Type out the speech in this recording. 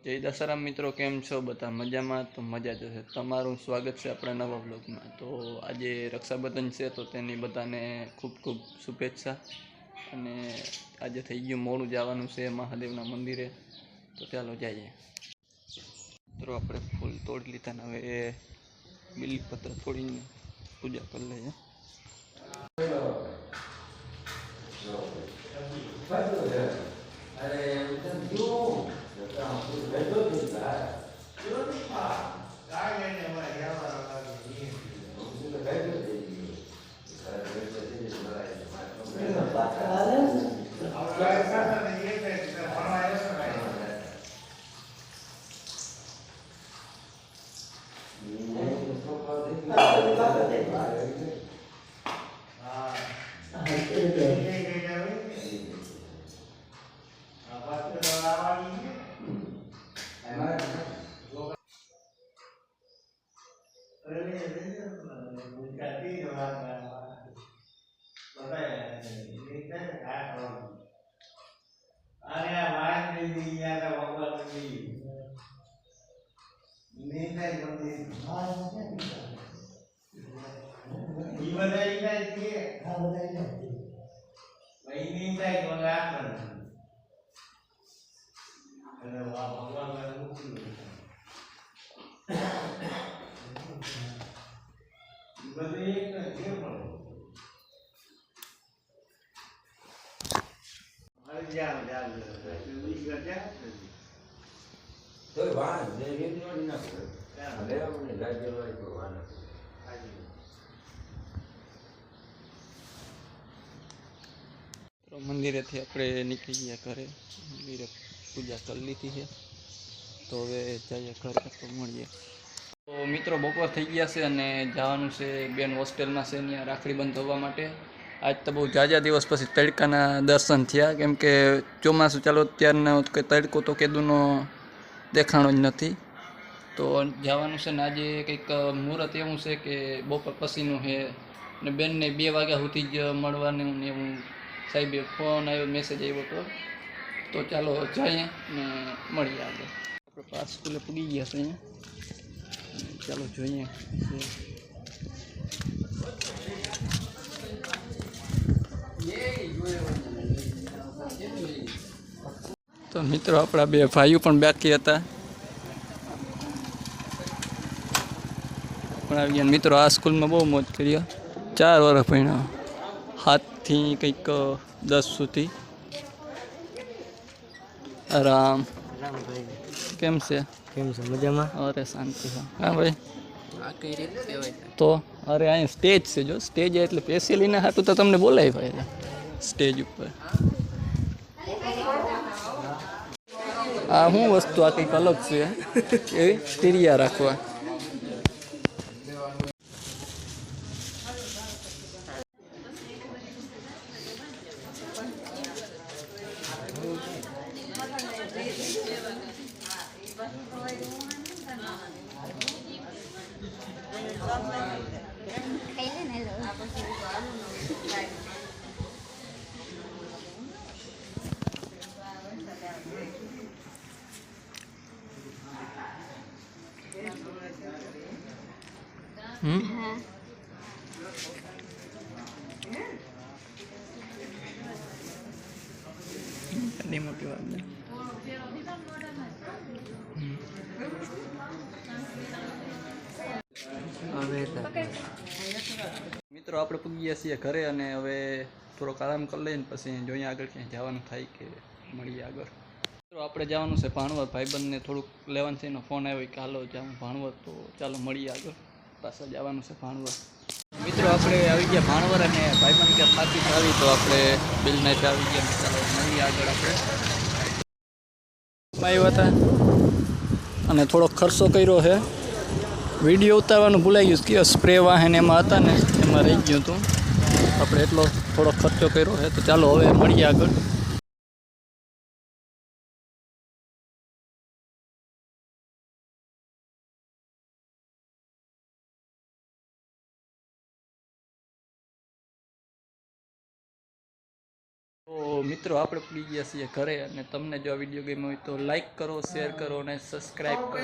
જય દશરામ મિત્રો, કેમ છો બધા? મજામાં? તો મજા જ હશે. તમારું સ્વાગત છે આપણા નવા બ્લોગમાં. તો આજે રક્ષાબંધન છે, તો તેની બધાને ખૂબ ખૂબ શુભેચ્છા. અને આજે થઈ ગયું મોડું જવાનું છે મહાદેવના મંદિરે, તો ચાલો જઈએ. મિત્રો આપણે ફૂલ તોડી લીધા ને હવે બીલીપત્ર તોડીને પૂજા કરી લઈએ. તો મંદિરેથી આપણે નીકળી ગયા ઘરે. મંદિરે પૂજા કરી લીધી છે, તો હવે જઈએ ઘરે, તો મળીએ. તો મિત્રો બપોર થઈ ગયા છે અને જવાનું છે બેન હોસ્ટેલમાં છે, ત્યાં રાખડી બંધાવવા માટે. આજ તો બહુ ઝાઝા દિવસ પછી તડકાના દર્શન થયા, કેમ કે ચોમાસું ચાલો ત્યારનો તડકો તો કેદુનો દેખાણો જ નથી. તો જવાનું છે ને આજે કંઈક મુહૂર્ત એવું છે કે બપોર પછીનું છે, ને બેનને 2 વાગ્યા સુધી જ મળવાનું ને એવું સાહેબે ફોન આવ્યો, મેસેજ આવ્યો હતો. તો ચાલો જઈએ ને મળીએ આગળ. આપણે પાસ સ્કૂલે પૂગી ગયા છે અહીંયા. ચાલો જોઈએ. તો મિત્રો આપણા 2 ભાઈઓ પણ બાકી હતા, પણ આવી ગયા. મિત્રો આ સ્કૂલમાં બહુ મોજ કરી, 4 વર્ષ ભણ્યા, 7 થી કંઈક 10 સુધી. આરામ. કેમ છે? મજામાં? અરે શાંતિ. હા ભાઈ. તો અરે અહીં સ્ટેજ છે, જો સ્ટેજ એટલે સ્પેશિયલી હાટું તો તમને બોલાય ભાઈ સ્ટેજ ઉપર. આ શું વસ્તુ? આ કંઈક અલગ છે એવી તિરિયા રાખવા. મોટી વાત નહીં. મિત્રો આપણે પૂગી ગયા છીએ ઘરે, અને હવે થોડોક આરામ કરી લઈને પછી જોઈએ આગળ ક્યાંય જવાનું થાય કે મળીએ આગળ. મિત્રો આપણે જવાનું છે ભાણવર, ભાઈબંધને થોડુંક લેવાનું છે, એનો ફોન આવ્યો કે હાલો જાઉં ભાણવર, તો ચાલો મળીએ આગળ. પાછા જવાનું છે ભાણવર. મિત્રો આપણે આવી ગયા ભાણવર, અને ભાઈબંધ કે થાકી આવી, તો આપણે બિલ નાઈટ આવી ગયા. ચાલો મળીએ આગળ. આપણે આવ્યા હતા અને થોડોક ખર્ચો કર્યો છે. વિડીયો ઉતારવાનું ભૂલાઈ ગયું કે સ્પ્રે વાહન એમાં હતા ને, એમાં રહી ગયું હતું. આપણે એટલો થોડો ખર્ચો કર્યો છે, તો ચાલો હવે મળીએ આગળ. તો મિત્રો આપણે પડી ગયા છીએ ઘરે અને તમને જો આ વિડીયો ગમ્યો હોય તો લાઈક કરો, શેર કરો અને સબસ્ક્રાઈબ કરો.